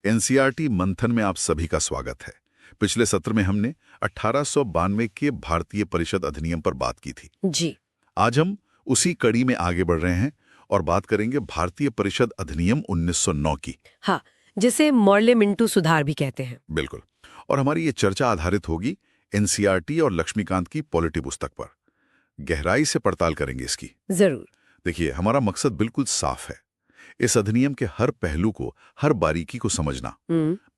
NCERT मंथन में आप सभी का स्वागत है। पिछले सत्र में हमने 1892 के भारतीय परिषद अधिनियम पर बात की थी। जी। आज हम उसी कड़ी में आगे बढ़ रहे हैं और बात करेंगे भारतीय परिषद अधिनियम 1909 की। हाँ, जिसे मॉर्ले मिंटो सुधार भी कहते हैं। बिल्कुल। और हमारी ये चर्चा आधारित होगी एनसीईआरटी और लक्ष्मीकांत की पॉलिटी पुस्तक पर। गहराई से पड़ताल करेंगे इसकी। जरूर। देखिए, हमारा मकसद बिल्कुल साफ है। इस अधिनियम के हर पहलू को, हर बारीकी को समझना,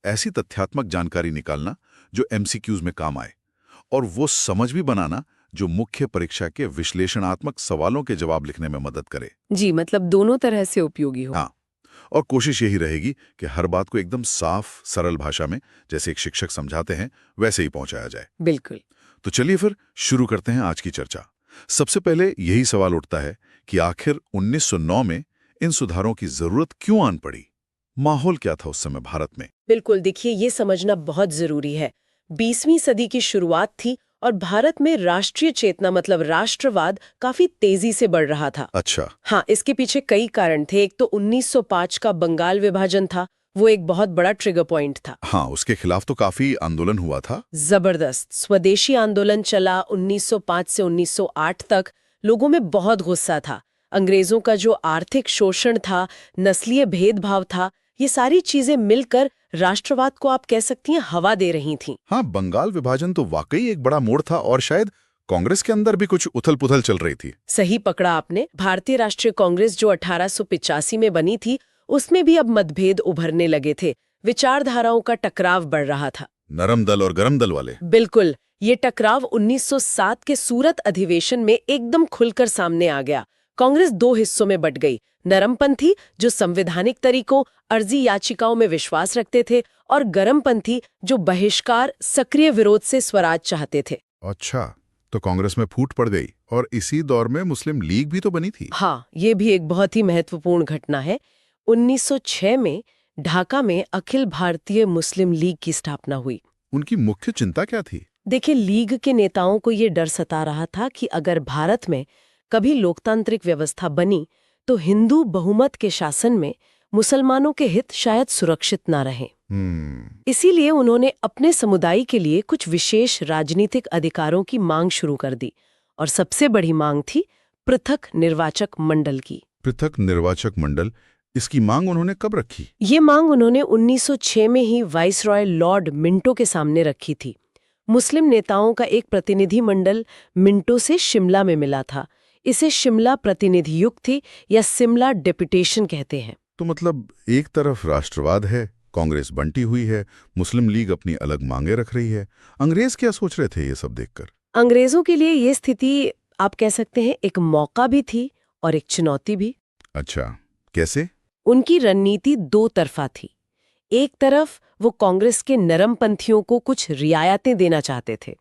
ऐसी तथ्यात्मक जानकारी निकालना जो एमसीक्यूज में काम आए, और वो समझ भी बनाना जो मुख्य परीक्षा के विश्लेषणात्मक सवालों के जवाब लिखने में मदद करे। जी, मतलब दोनों तरह से उपयोगी हो। हाँ, और कोशिश यही रहेगी कि हर बात को एकदम साफ, सरल भाषा में, जैसे एक शिक्षक समझाते हैं, वैसे ही पहुंचाया जाए। बिल्कुल। तो चलिए फिर शुरू करते हैं आज की चर्चा। सबसे पहले यही सवाल उठता है कि आखिर 1909 में इन सुधारों की जरूरत क्यों आन पड़ी? माहौल क्या था उस समय भारत में? बिल्कुल, देखिए ये समझना बहुत जरूरी है। 20वीं सदी की शुरुआत थी और भारत में राष्ट्रीय चेतना मतलब राष्ट्रवाद काफी तेजी से बढ़ रहा था। अच्छा। हाँ, इसके पीछे कई कारण थे। एक तो 1905 का बंगाल विभाजन था, वो एक बहुत बड़ा ट्रिगर पॉइंट था। हाँ, उसके खिलाफ तो काफी आंदोलन हुआ था। जबरदस्त स्वदेशी आंदोलन चला 1905 से 1908 तक। लोगों में बहुत गुस्सा था। अंग्रेजों का जो आर्थिक शोषण था, नस्लीय भेदभाव था, ये सारी चीजें मिलकर राष्ट्रवाद को आप कह सकती हैं हवा दे रही थीं। हाँ, बंगाल विभाजन तो वाकई एक बड़ा मोड़ था, और शायद कांग्रेस के अंदर भी कुछ उथल-पुथल चल रही थी। सही पकड़ा आपने। भारतीय राष्ट्रीय कांग्रेस जो 1885 में बनी थी, उसमें भी अब मतभेद उभरने लगे थे। विचारधाराओं का टकराव बढ़ रहा था। नरम दल और गरम दल वाले। बिल्कुल। ये टकराव 1907 के सूरत अधिवेशन में एकदम खुलकर सामने आ गया। कांग्रेस दो हिस्सों में बट गई। नरमपंथी जो संवैधानिक तरीकों, अर्जी याचिकाओं में विश्वास रखते थे, और गरमपंथी जो बहिष्कार, सक्रिय विरोध से स्वराज चाहते थे। अच्छा, तो कांग्रेस में फूट पड़ गई, और इसी दौर में मुस्लिम लीग भी तो बनी थी। हाँ, ये भी एक बहुत ही महत्वपूर्ण घटना है। 1906 में ढाका में अखिल भारतीय मुस्लिम लीग की स्थापना हुई। उनकी मुख्य चिंता क्या थी? देखिए, लीग के नेताओं को ये डर सता रहा था कि अगर भारत में कभी लोकतांत्रिक व्यवस्था बनी तो हिंदू बहुमत के शासन में मुसलमानों के हित शायद सुरक्षित ना रहें। इसीलिए उन्होंने अपने समुदाय के लिए कुछ विशेष राजनीतिक अधिकारों की मांग शुरू कर दी, और सबसे बड़ी मांग थी पृथक निर्वाचक मंडल की। पृथक निर्वाचक मंडल, इसकी मांग उन्होंने कब रखी? ये मांग उन्होंने 1906 में ही वाइसरॉय लॉर्ड मिंटो के सामने रखी थी। मुस्लिम नेताओं का एक प्रतिनिधि मंडल मिंटो से शिमला में मिला था। इसे शिमला प्रतिनिधि युक्त थी या शिमला डेपुटेशन कहते हैं। तो मतलब एक तरफ राष्ट्रवाद है, कांग्रेस बंटी हुई है, मुस्लिम लीग अपनी अलग मांगे रख रही है। अंग्रेज क्या सोच रहे थे ये सब देखकर? अंग्रेजों के लिए ये स्थिति आप कह सकते हैं एक मौका भी थी और एक चुनौती भी। अच्छा, कैसे? उनकी रणनीति दो तरफा थी। एक तरफ वो कांग्रेस के नरमपंथियों को कुछ रियायतें देना चाहते थे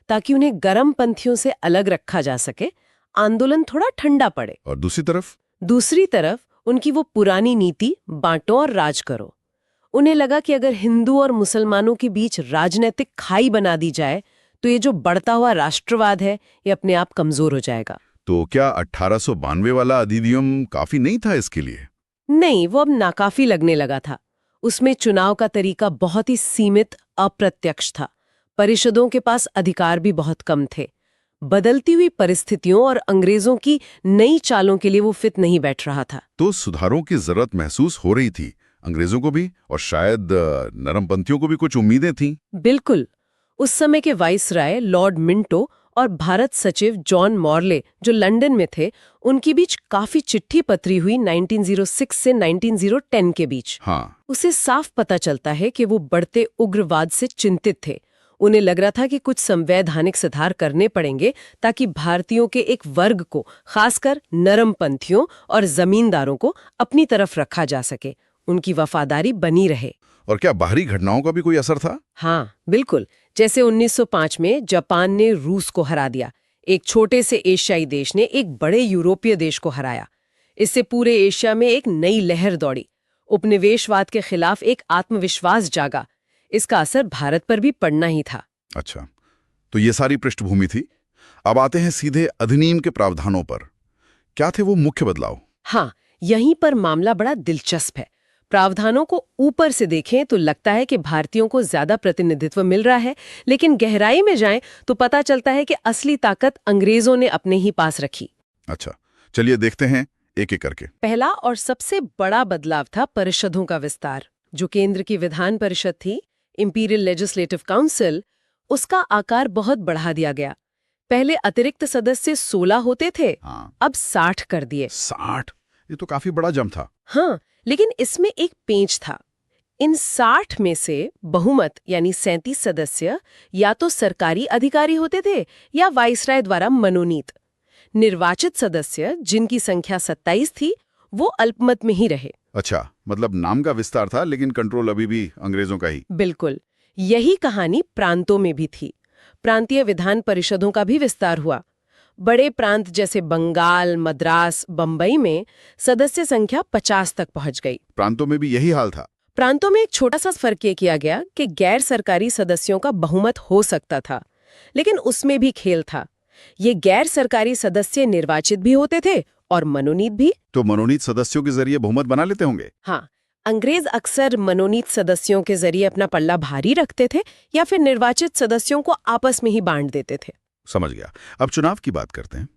ताकि उन्हें गरमपंथियों से अलग रखा जा सके, आंदोलन थोड़ा ठंडा पड़े। और दूसरी तरफ उनकी वो पुरानी नीति बांटो और राज करो। उन्हें लगा कि अगर हिंदू और मुसलमानों के बीच राजनीतिक खाई बना दी जाए तो ये जो बढ़ता हुआ राष्ट्रवाद है ये अपने आप कमजोर हो जाएगा। तो क्या 1892 वाला अधिनियम काफी नहीं था इसके लिए? नहीं, वो अब नाकाफी लगने लगा था। उसमें चुनाव का तरीका बहुत ही सीमित, अप्रत्यक्ष था। परिषदों के पास अधिकार भी बहुत कम थे। बदलती हुई परिस्थितियों और अंग्रेजों की नई चालों के लिए वो फिट नहीं बैठ रहा था। तो सुधारों की जरूरत महसूस हो रही थी अंग्रेजों को भी, और शायद नरमपंथियों को भी कुछ उम्मीदें थीं। बिल्कुल। उस समय के वाइसराय लॉर्ड मिंटो और भारत सचिव जॉन मॉर्ले जो लंदन में थे, उनके बीच काफी चिट्ठी पत्री हुई 1906 से 1910 के बीच। हाँ। उसे साफ पता चलता है कि वो बढ़ते उग्रवाद से चिंतित थे। उन्हें लग रहा था कि कुछ संवैधानिक सुधार करने पड़ेंगे ताकि भारतीयों के एक वर्ग को, खासकर नरमपंथियों और जमींदारों को, अपनी तरफ रखा जा सके, उनकी वफादारी बनी रहे। और क्या बाहरी घटनाओं का भी कोई असर था? हाँ, बिल्कुल। जैसे 1905 में जापान ने रूस को हरा दिया। एक छोटे से एशियाई देश ने एक बड़े यूरोपीय देश को हराया। इससे पूरे एशिया में एक नई लहर दौड़ी। उपनिवेशवाद के खिलाफ एक आत्मविश्वास जागा। इसका असर भारत पर भी पड़ना ही था। अच्छा, तो ये सारी पृष्ठभूमि थी। अब आते हैं सीधे अधिनियम के प्रावधानों पर। क्या थे वो मुख्य बदलाव? हाँ, यहीं पर मामला बड़ा दिलचस्प है। प्रावधानों को ऊपर से देखें तो लगता है कि भारतीयों को ज्यादा प्रतिनिधित्व मिल रहा है, लेकिन गहराई में जाएं तो पता चलता है कि असली ताकत अंग्रेजों ने अपने ही पास रखी। अच्छा, चलिए देखते हैं एक एक करके। पहला और सबसे बड़ा बदलाव था परिषदों का विस्तार। जो केंद्र की विधान परिषद थी, इंपीरियल लेजिस्लेटिव काउंसिल, उसका आकार बहुत बढ़ा दिया गया। पहले अतिरिक्त सदस्य 16 होते थे, अब 60 कर दिए। 60? ये तो काफी बड़ा जंप था। हाँ, लेकिन इसमें एक पेंच था। इन 60 में से बहुमत यानी 37 सदस्य या तो सरकारी अधिकारी होते थे या वाइसराय द्वारा मनोनीत। निर्वाचित सदस्य, जिनकी संख्या 27 थी, वो अल्पमत में ही रहे। अच्छा, मतलब नाम का विस्तार था लेकिन कंट्रोल अभी भी अंग्रेजों का ही। बिल्कुल यही कहानी प्रांतों में भी थी। प्रांतीय विधान परिषदों का भी विस्तार हुआ। बड़े प्रांत जैसे बंगाल, मद्रास, बंबई में सदस्य संख्या 50 तक पहुंच गई। प्रांतों में भी यही हाल था। प्रांतों में एक छोटा सा फर्क ये किया गया कि गैर सरकारी सदस्यों का बहुमत हो सकता था, लेकिन उसमें भी खेल था। ये गैर सरकारी सदस्य निर्वाचित भी होते थे और मनोनीत भी। तो मनोनीत सदस्यों के जरिए बहुमत बना लेते होंगे। हाँ, अंग्रेज अक्सर मनोनीत सदस्यों के जरिए अपना पल्ला भारी रखते थे या फिर निर्वाचित सदस्यों को आपस में ही बांट देते थे। समझ गया। अब चुनाव की बात करते हैं।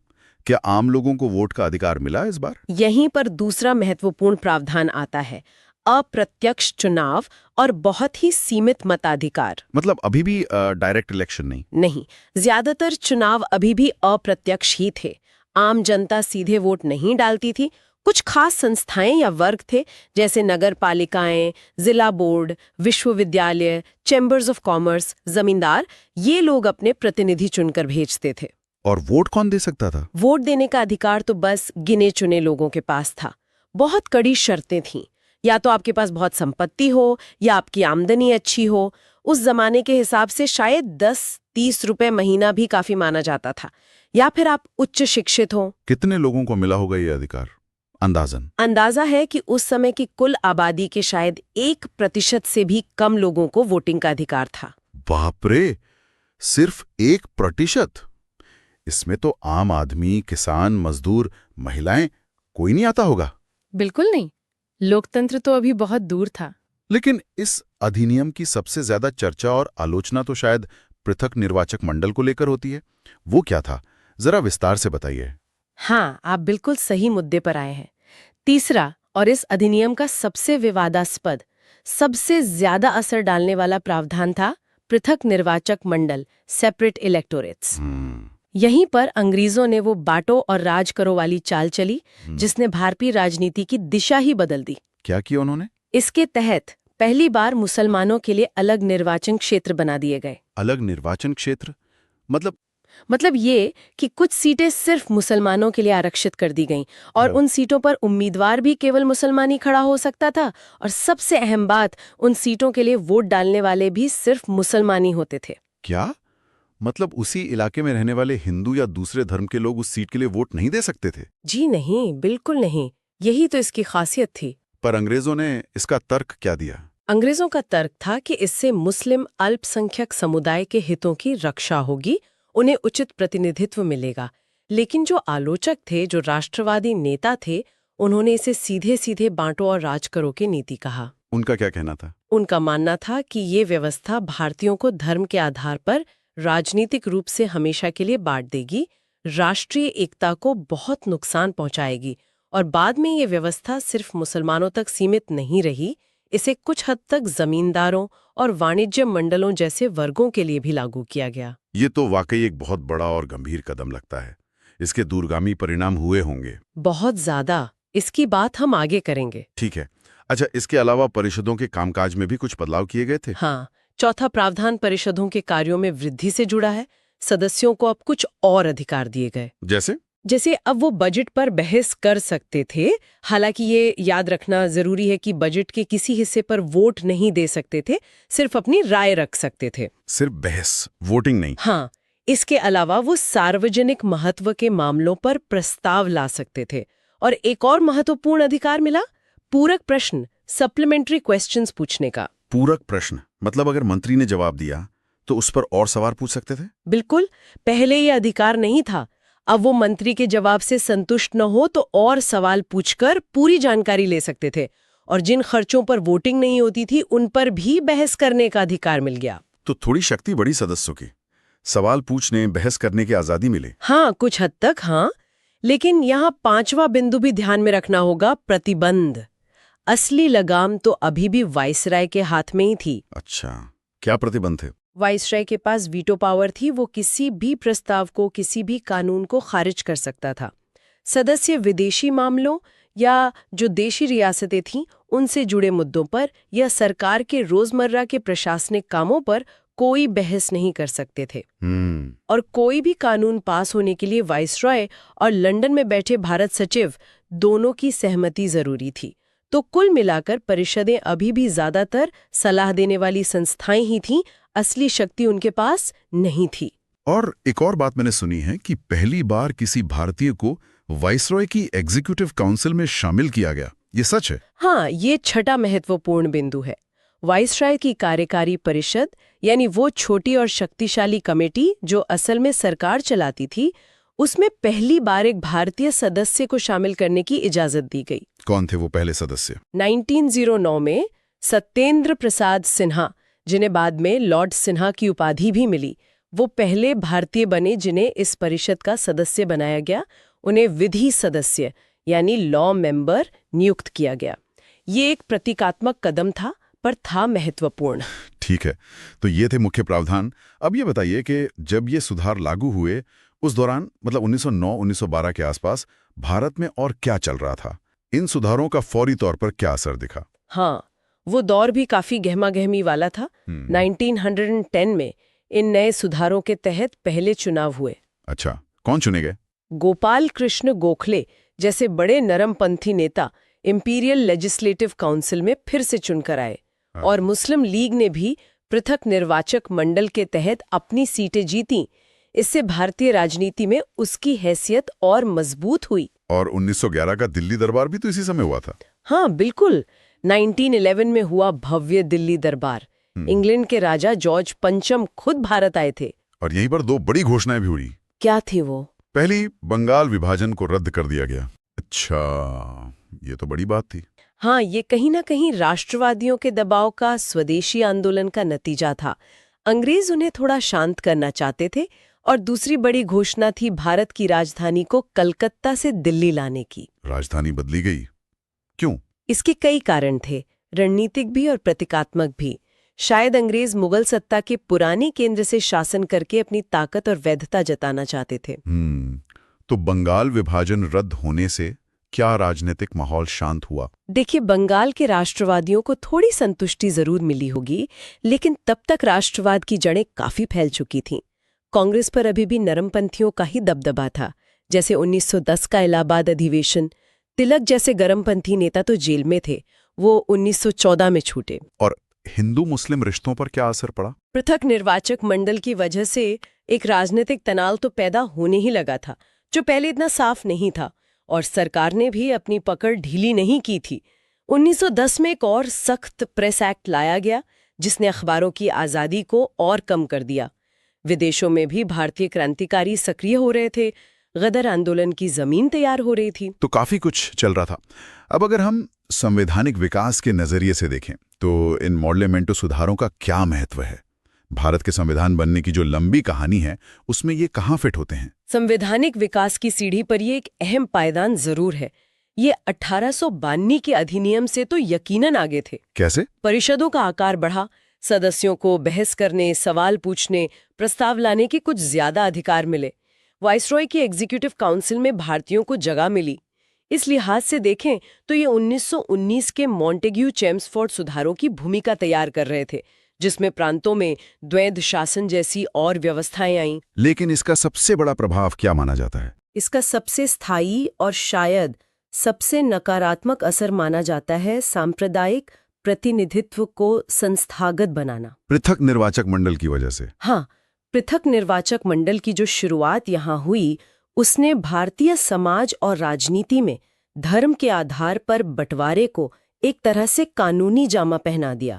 क्या आम लोगों को वोट का अधिकार मिला इस बार? यहीं पर दूसरा महत्वपूर्ण प्रावधान आता है, अप्रत्यक्ष चुनाव और बहुत ही सीमित मताधिकार। मतलब अभी भी डायरेक्ट इलेक्शन नहीं? नहीं, ज्यादातर चुनाव अभी भी अप्रत्यक्ष ही थे। आम जनता सीधे वोट नहीं डालती थी। कुछ खास संस्थाएं या वर्ग थे, जैसे नगर पालिकाएं, जिला बोर्ड, विश्वविद्यालय, चैम्बर्स ऑफ कॉमर्स, जमींदार, ये लोग अपने प्रतिनिधि चुनकर भेजते थे। और वोट कौन दे सकता था? वोट देने का अधिकार तो बस गिने चुने लोगों के पास था। बहुत कड़ी शर्तें थीं। या तो आपके पास बहुत संपत्ति हो या आपकी आमदनी अच्छी हो। उस जमाने के हिसाब से शायद 10-30 रुपए महीना भी काफी माना जाता था। या फिर आप उच्च शिक्षित हो। कितने लोगों को मिला होगा ये अधिकार अंदाजन? अंदाजा है कि उस समय की कुल आबादी के शायद 1% से भी कम लोगों को वोटिंग का अधिकार था। बाप रे, सिर्फ 1%? इसमें तो आम आदमी, किसान, मजदूर, महिलाएं, कोई नहीं आता होगा। बिल्कुल नहीं, लोकतंत्र तो अभी बहुत दूर था। लेकिन इस अधिनियम की सबसे ज्यादा चर्चा और आलोचना तो शायद पृथक निर्वाचक मंडल को लेकर होती है। वो क्या था, जरा विस्तार से बताइए। हाँ, आप बिल्कुल सही मुद्दे पर आए हैं। तीसरा और इस अधिनियम का सबसे विवादास्पद, सबसे ज्यादा असर डालने वाला प्रावधान था पृथक निर्वाचक मंडल, सेपरेट इलेक्टोरेट्स। यहीं पर अंग्रेजों ने वो बांटो और राज करो वाली चाल चली, जिसने भारतीय राजनीति की दिशा ही बदल दी। क्या किया उन्होंने? इसके तहत पहली बार मुसलमानों के लिए अलग निर्वाचन क्षेत्र बना दिए गए। अलग निर्वाचन क्षेत्र? मतलब ये कि कुछ सीटें सिर्फ मुसलमानों के लिए आरक्षित कर दी गईं और उन सीटों पर उम्मीदवार भी केवल मुसलमान ही खड़ा हो सकता था। और सबसे अहम बात, उन सीटों के लिए वोट डालने वाले भी सिर्फ मुसलमान ही होते थे। क्या मतलब उसी इलाके में रहने वाले हिंदू या दूसरे धर्म के लोग उस सीट के लिए वोट नहीं दे सकते थे? जी नहीं, बिल्कुल नहीं। यही तो इसकी खासियत थी। पर अंग्रेजों ने इसका तर्क क्या दिया? अंग्रेजों का तर्क था कि इससे मुस्लिम अल्पसंख्यक समुदाय के हितों की रक्षा होगी, उन्हें उचित प्रतिनिधित्व मिलेगा। लेकिन जो आलोचक थे, जो राष्ट्रवादी नेता थे, उन्होंने इसे सीधे सीधे बांटो और राज करो की नीति कहा। उनका क्या कहना था? उनका मानना था कि ये व्यवस्था भारतीयों को धर्म के आधार पर राजनीतिक रूप से हमेशा के लिए बांट देगी, राष्ट्रीय एकता को बहुत नुकसान पहुंचाएगी। और बाद में ये व्यवस्था सिर्फ मुसलमानों तक सीमित नहीं रही, इसे कुछ हद तक जमींदारों और वाणिज्य मंडलों जैसे वर्गों के लिए भी लागू किया गया। ये तो वाकई एक बहुत बड़ा और गंभीर कदम लगता है। इसके दूरगामी परिणाम हुए होंगे। बहुत ज्यादा। इसकी बात हम आगे करेंगे। ठीक है। अच्छा, इसके अलावा परिषदों के कामकाज में भी कुछ बदलाव किए गए थे? हाँ, चौथा प्रावधान परिषदों के कार्यों में वृद्धि से जुड़ा है। सदस्यों को अब कुछ और अधिकार दिए गए। जैसे अब वो बजट पर बहस कर सकते थे। हालांकि ये याद रखना जरूरी है कि बजट के किसी हिस्से पर वोट नहीं दे सकते थे, सिर्फ अपनी राय रख सकते थे। सिर्फ बहस, वोटिंग नहीं? हाँ, इसके अलावा वो सार्वजनिक महत्व के मामलों पर प्रस्ताव ला सकते थे। और एक और महत्वपूर्ण अधिकार मिला, पूरक प्रश्न, सप्लीमेंट्री क्वेश्चंस पूछने का। पूरक प्रश्न मतलब अगर मंत्री ने जवाब दिया तो उस पर और सवाल पूछ सकते थे? बिल्कुल, पहले ये अधिकार नहीं था। अब वो मंत्री के जवाब से संतुष्ट न हो तो और सवाल पूछकर पूरी जानकारी ले सकते थे। और जिन खर्चों पर वोटिंग नहीं होती थी उन पर भी बहस करने का अधिकार मिल गया। तो थोड़ी शक्ति बढ़ी सदस्यों की, सवाल पूछने बहस करने की आजादी मिली। हाँ, कुछ हद तक हाँ। लेकिन यहाँ 5वां बिंदु भी ध्यान में रखना होगा, प्रतिबंध। असली लगाम तो अभी भी वाइसराय के हाथ में ही थी। अच्छा, क्या प्रतिबंध थे? वाइसराय के पास वीटो पावर थी, वो किसी भी प्रस्ताव को, किसी भी कानून को खारिज कर सकता था। सदस्य विदेशी मामलों या जो देशी रियासतें थीं उनसे जुड़े मुद्दों पर या सरकार के रोजमर्रा के प्रशासनिक कामों पर कोई बहस नहीं कर सकते थे। और कोई भी कानून पास होने के लिए वाइसरॉय और लंदन में बैठे भारत सचिव दोनों की सहमति जरूरी थी। तो कुल मिलाकर परिषदें अभी भी ज्यादातर सलाह देने वाली संस्थाएं ही थीं, असली शक्ति उनके पास नहीं थी। और एक और बात मैंने सुनी है कि पहली बार किसी भारतीय को वाइसरॉय की एग्जीक्यूटिव काउंसिल में शामिल किया गया। ये सच है? हाँ, ये छठा महत्वपूर्ण बिंदु है। वाइसरॉय की कार्यकारी परिषद, यानी वो छोटी और शक्तिशाली कमेटी जो असल में सरकार चलाती थी, उसमें पहली बार एक भारतीय सदस्य को शामिल करने की इजाजत दी गई। कौन थे वो पहले सदस्य? 1909 में सत्येंद्र प्रसाद सिन्हा, जिन्हें बाद में लॉर्ड सिन्हा की उपाधि भी मिली, वो पहले भारतीय बने जिन्हें इस परिषद का सदस्य बनाया गया। उन्हें विधि सदस्य यानी लॉ मेंबर नियुक्त किया गया। ये एक प्रतीकात्मक कदम था, पर था महत्वपूर्ण। ठीक है, तो ये थे मुख्य प्रावधान। अब ये बताइए कि जब ये सुधार लागू हुए उस दौरान, मतलब 1909-1912 के आसपास, भारत में और क्या चल रहा था? इन सुधारों का फौरी तौर पर क्या असर दिखा? हाँ, वो दौर भी काफी गहमा-गहमी वाला था। 1910 में इन नए सुधारों के तहत पहले चुनाव हुए। अच्छा, कौन चुने गए? गोपाल कृष्ण गोखले जैसे बड़े नरमपंथी नेता इंपीरियल लेजिस्लेटिव काउंसिल में फिर से चुनकर आए। और मुस्लिम लीग ने भी पृथक निर्वाचक मंडल के तहत अपनी सीटें जीती। इससे भारतीय राजनीति में उसकी हैसियत और मजबूत हुई। और 1911 का दिल्ली दरबार भी तो इसी समय हुआ था। हाँ बिल्कुल, 1911 में हुआ भव्य दिल्ली दरबार। इंग्लैंड के राजा जॉर्ज पंचम खुद भारत आए थे। और यहीं पर दो बड़ी घोषणाएं भी हुई। क्या थी वो? पहली, बंगाल विभाजन को रद्द कर दिया गया। अच्छा, ये तो बड़ी बात थी। हाँ, ये कहीं ना कहीं राष्ट्रवादियों के दबाव का, स्वदेशी आंदोलन का नतीजा था। अंग्रेज उन्हें थोड़ा शांत करना चाहते थे। और दूसरी बड़ी घोषणा थी भारत की राजधानी को कलकत्ता से दिल्ली लाने की। राजधानी बदली गई, क्यों? इसके कई कारण थे, रणनीतिक भी और प्रतीकात्मक भी। शायद अंग्रेज मुगल सत्ता के पुराने केंद्र से शासन करके अपनी ताकत और वैधता जताना चाहते थे। तो बंगाल विभाजन रद्द होने से क्या राजनीतिक माहौल शांत हुआ? देखिए, बंगाल के राष्ट्रवादियों को थोड़ी संतुष्टि जरूर मिली होगी, लेकिन तब तक राष्ट्रवाद की जड़ें काफी फैल चुकी थीं। कांग्रेस पर अभी भी नरमपंथियों का ही दबदबा था। जैसे 1910 का इलाहाबाद अधिवेशन, तिलक जैसे गरमपंथी नेता तो जेल में थे, वो 1914 में छूटे। और हिंदू मुस्लिम रिश्तों पर क्या असर पड़ा? पृथक निर्वाचक मंडल की वजह से एक राजनीतिक तनाव तो पैदा होने ही लगा था, जो पहले इतना साफ नहीं था। और सरकार ने भी अपनी पकड़ ढीली नहीं की थी। 1910 में एक और सख्त प्रेस एक्ट लाया गया, जिसने अखबारों की आज़ादी को और कम कर दिया। विदेशों में भी भारतीय क्रांतिकारी सक्रिय हो रहे थे। गदर आंदोलन की जमीन तैयार हो रही थी। तो काफी कुछ चल रहा था। अब अगर हम संवैधानिक विकास के नजरिए से देखें तो इन मॉडलेमेंटो सुधारों का क्या महत्व है? भारत के संविधान बनने की जो लंबी कहानी है, उसमें ये कहाँ फिट होते हैं? संवैधानिक विकास की सीढ़ी पर ये एक अहम पायदान जरूर है। ये 1852 के अधिनियम से तो यकीनन आगे थे। कैसे? परिषदों का आकार बढ़ा, सदस्यों को बहस करने, सवाल पूछने, प्रस्ताव लाने के कुछ ज्यादा अधिकार मिले। वाइसरॉय की एग्जीक्यूटिव काउंसिल में भारतीयों को जगह मिली। इस लिहाज से देखें तो ये 1919 के मॉन्टेग्यू चेम्सफोर्ड सुधारों की भूमिका तैयार कर रहे थे, जिसमें प्रांतों में द्वैध शासन जैसी और व्यवस्थाएं आईं। लेकिन इसका सबसे बड़ा प्रभाव क्या माना जाता है? इसका सबसे स्थायी और शायद सबसे नकारात्मक असर माना जाता है सांप्रदायिक प्रतिनिधित्व को संस्थागत बनाना। पृथक निर्वाचक मंडल की वजह से? हाँ, पृथक निर्वाचक मंडल की जो शुरुआत यहाँ हुई, उसने भारतीय समाज और राजनीति में धर्म के आधार पर बंटवारे को एक तरह से कानूनी जामा पहना दिया।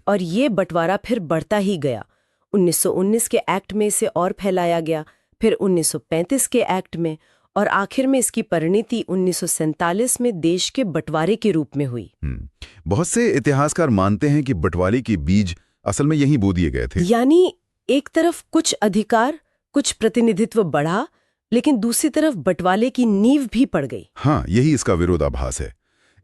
और ये बंटवारा फिर बढ़ता ही गया। 1919 के एक्ट में इसे और फैलाया गया, फिर 1935 के एक्ट में, और आखिर में इसकी परिणति 1947 में देश के बंटवारे के रूप में हुई। बहुत से इतिहासकार मानते हैं कि बंटवारे के बीज असल में यहीं बो दिए गए थे। यानी एक तरफ कुछ अधिकार, कुछ प्रतिनिधित्व बढ़ा, लेकिन दूसरी तरफ बंटवारे की नींव भी पड़ गई। हाँ, यही इसका विरोधाभास है।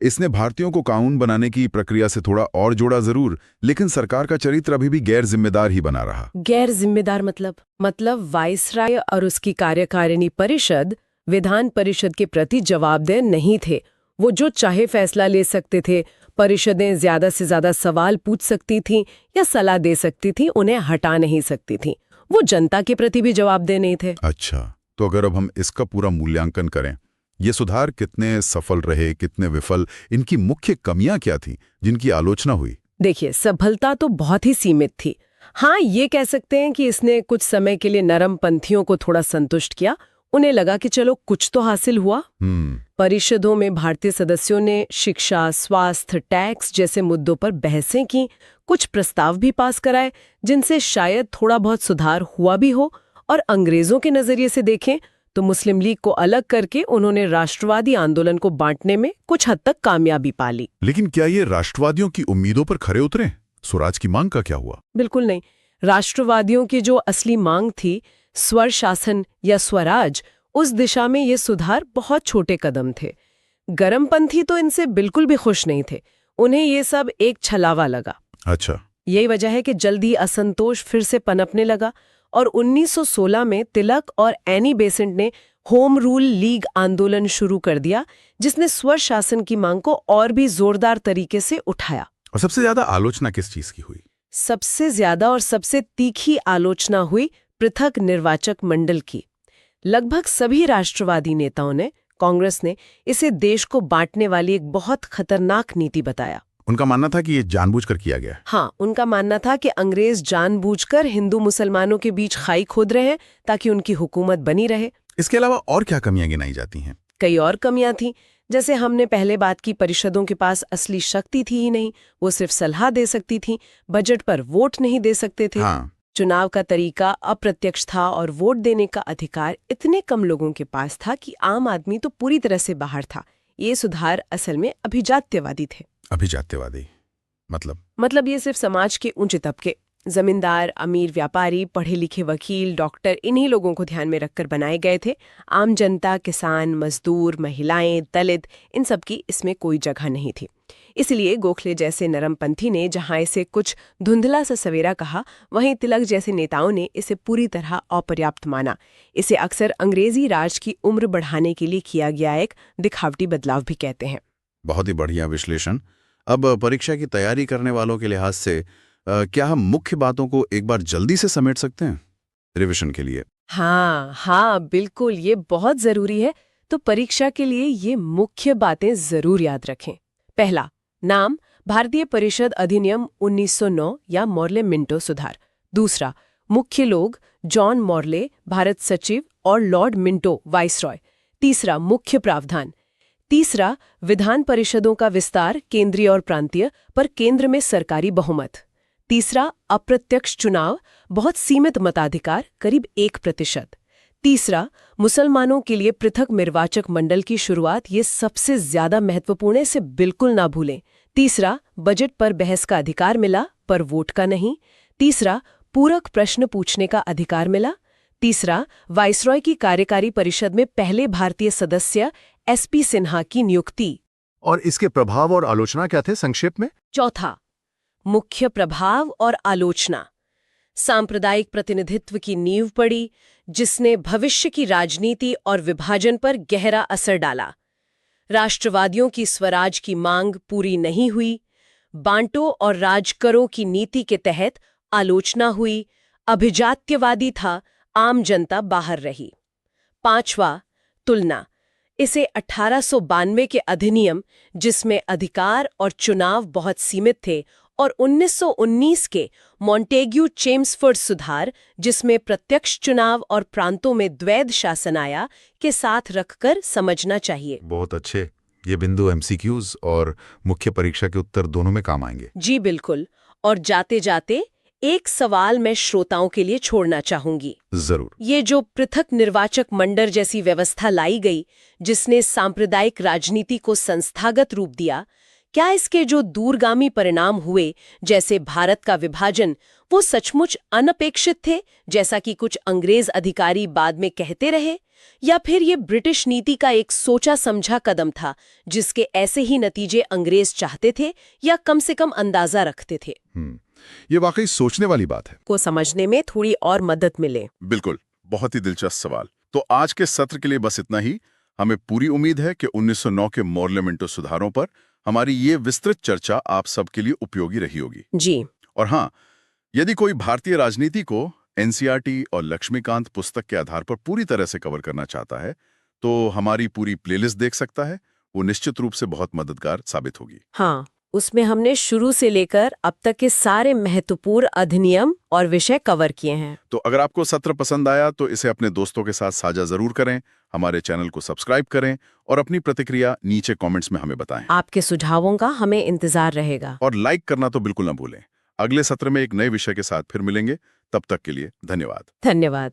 इसने भारतीयों को कानून बनाने की प्रक्रिया से थोड़ा और जोड़ा जरूर, लेकिन सरकार का चरित्र अभी भी गैर जिम्मेदार ही बना रहा। गैर जिम्मेदार मतलब वाइसराय और उसकी कार्यकारिणी परिषद विधान परिषद के प्रति जवाबदेह नहीं थे। वो जो चाहे फैसला ले सकते थे, परिषदें ज्यादा से ज्यादा सवाल पूछ सकती थीं या सलाह दे सकती थीं, उन्हें हटा नहीं सकती थीं। वो जनता के प्रति भी जवाबदेह नहीं थे। अच्छा, तो अगर अब हम इसका पूरा मूल्यांकन करें, ये सुधार कितने सफल रहे, कितने विफल, इनकी मुख्य कमियां क्या थी जिनकी आलोचना हुई? देखिए, सफलता तो बहुत ही सीमित थी। हाँ, ये कह सकते हैं कि इसने कुछ समय के लिए नरमपंथियों को थोड़ा संतुष्ट किया। उन्हें लगा कि चलो कुछ तो हासिल हुआ। परिषदों में भारतीय सदस्यों ने शिक्षा, स्वास्थ्य, टैक्स जैसे मुद्दों पर बहसें की, कुछ प्रस्ताव भी पास कराए जिनसे शायद थोड़ा बहुत सुधार हुआ भी हो। और अंग्रेजों के नजरिए से देखें तो मुस्लिम लीग को अलग करके उन्होंने राष्ट्रवादी आंदोलन को बांटने में कुछ हद तक कामयाबी पा ली। लेकिन क्या ये राष्ट्रवादियों की उम्मीदों पर खरे उतरे? स्वराज की मांग का क्या हुआ? बिल्कुल नहीं। राष्ट्रवादियों की जो असली मांग थी, स्वर शासन या स्वराज, उस दिशा में ये सुधार बहुत छोटे कदम थे। गरमपंथी तो इनसे बिल्कुल भी खुश नहीं थे। उन्हें ये सब एक छलावा लगा। अच्छा, यही वजह है कि जल्दी असंतोष फिर से पनपने लगा और 1916 में तिलक और एनी बेसेंट ने होम रूल लीग आंदोलन शुरू कर दिया, जिसने स्वर शासन की मांग को और भी जोरदार तरीके से उठाया। और सबसे ज्यादा आलोचना किस चीज की हुई? सबसे ज्यादा और सबसे तीखी आलोचना हुई पृथक निर्वाचक मंडल की। लगभग सभी राष्ट्रवादी नेताओं ने, कांग्रेस ने इसे देश को बांटने वाली एक बहुत खतरनाक नीति बताया। उनका मानना था कि ये जानबूझकर किया गया। हाँ, उनका मानना था कि अंग्रेज जानबूझकर हिंदू मुसलमानों के बीच खाई खोद रहे हैं ताकि उनकी हुकूमत बनी रहे। इसके अलावा और क्या कमियां गिनाई जाती हैं? कई और कमियां थीं। जैसे हमने पहले बात की, परिषदों के पास असली शक्ति थी ही नहीं। वो सिर्फ सलाह दे सकती थीं, बजट पर वोट नहीं दे सकते थे। हाँ। चुनाव का तरीका अप्रत्यक्ष था और वोट देने का अधिकार इतने कम लोगों के पास था कि आम आदमी तो पूरी तरह से बाहर था। ये सुधार असल में अभिजात्यवादी थे। अभिजात्यवादी मतलब ये सिर्फ समाज के ऊंचे तबके, जमींदार, अमीर व्यापारी, पढ़े लिखे वकील, डॉक्टर, इन्हीं लोगों को ध्यान में रखकर बनाए गए थे। आम जनता, किसान, मजदूर, महिलाएं, दलित, इन सब की इसमें कोई जगह नहीं थी। इसलिए गोखले जैसे नरमपंथी ने जहां इसे कुछ धुंधला सा सवेरा कहा, वहीं तिलक जैसे नेताओं ने इसे पूरी तरह अपर्याप्त माना। इसे अक्सर अंग्रेजी राज की उम्र बढ़ाने के लिए किया गया एक दिखावटी बदलाव भी कहते हैं। बहुत ही बढ़िया विश्लेषण। अब परीक्षा की तैयारी करने वालों के लिहाज से क्या हम मुख्य बातों को एक बार जल्दी से समेट सकते हैं रिवीजन के लिए? हाँ, बिल्कुल, ये बहुत जरूरी है। तो परीक्षा के लिए ये मुख्य बातें जरूर याद रखें। पहला, नाम भारतीय परिषद अधिनियम 1909 या मॉर्ले मिंटो सुधार। दूसरा, मुख्य लोग जॉन मॉर्ले, भारत सचिव, और लॉर्ड मिंटो, वाइसरॉय। तीसरा, मुख्य प्रावधान। तीसरा, विधान परिषदों का विस्तार, केंद्रीय और प्रांतीय, पर केंद्र में सरकारी बहुमत। तीसरा, अप्रत्यक्ष चुनाव, बहुत सीमित मताधिकार, करीब 1%। तीसरा, मुसलमानों के लिए पृथक निर्वाचक मंडल की शुरुआत, ये सबसे ज्यादा महत्वपूर्ण है, इसे बिल्कुल ना भूलें। तीसरा, बजट पर बहस का अधिकार मिला पर वोट का नहीं। तीसरा, पूरक प्रश्न पूछने का अधिकार मिला। तीसरा, वाइसरॉय की कार्यकारी परिषद में पहले भारतीय सदस्य एसपी सिन्हा की नियुक्ति। और इसके प्रभाव और आलोचना क्या थे संक्षेप में? चौथा, मुख्य प्रभाव और आलोचना। सांप्रदायिक प्रतिनिधित्व की नींव पड़ी, जिसने भविष्य की राजनीति और विभाजन पर गहरा असर डाला। राष्ट्रवादियों की स्वराज की मांग पूरी नहीं हुई। बांटो और राज करो की नीति के तहत आलोचना हुई। अभिजात्यवादी था, आम जनता बाहर रही। पांचवा, तुलना। इसे 1892 के अधिनियम, जिसमें अधिकार और चुनाव बहुत सीमित थे, और 1919 के मॉन्टेग्यू चेम्सफोर्ड सुधार, जिसमें प्रत्यक्ष चुनाव और प्रांतों में द्वैध शासन आया, के साथ रखकर समझना चाहिए। बहुत अच्छे। ये बिंदु एमसीक्यूज और मुख्य परीक्षा के उत्तर दोनों में काम आएंगे। जी बिल्कुल। और जाते जाते एक सवाल मैं श्रोताओं के लिए छोड़ना चाहूंगी। जरूर। ये जो पृथक निर्वाचक मंडल जैसी व्यवस्था लाई गई, जिसने सांप्रदायिक राजनीति को संस्थागत रूप दिया, क्या इसके जो दूरगामी परिणाम हुए, जैसे भारत का विभाजन, वो सचमुच अनपेक्षित थे, जैसा कि कुछ अंग्रेज अधिकारी बाद में कहते रहे, या फिर ये ब्रिटिश नीति का एक सोचा समझा कदम था, जिसके ऐसे ही नतीजे अंग्रेज चाहते थे या कम से कम अंदाजा रखते थे? ये वाकई सोचने वाली बात है। को समझने में थोड़ी और मदद मिले। बिल्कुल, बहुत ही दिलचस्प सवाल। तो आज के सत्र के लिए बस इतना ही। हमें पूरी उम्मीद है कि 1909 के मोर्लेमेंटो सुधारों पर हमारी ये विस्तृत चर्चा आप सबके लिए उपयोगी रही होगी। जी। और हाँ, यदि कोई भारतीय राजनीति को एनसीईआरटी और लक्ष्मीकांत पुस्तक के आधार पर पूरी तरह से कवर करना चाहता है, तो हमारी पूरी प्लेलिस्ट देख सकता है। वो निश्चित रूप से बहुत मददगार साबित होगी। हाँ, उसमें हमने शुरू से लेकर अब तक के सारे महत्वपूर्ण अधिनियम और विषय कवर किए हैं। तो अगर आपको सत्र पसंद आया तो इसे अपने दोस्तों के साथ साझा जरूर करें, हमारे चैनल को सब्सक्राइब करें और अपनी प्रतिक्रिया नीचे कमेंट्स में हमें बताएं। आपके सुझावों का हमें इंतजार रहेगा। और लाइक करना तो बिल्कुल ना भूलें। अगले सत्र में एक नए विषय के साथ फिर मिलेंगे। तब तक के लिए धन्यवाद। धन्यवाद।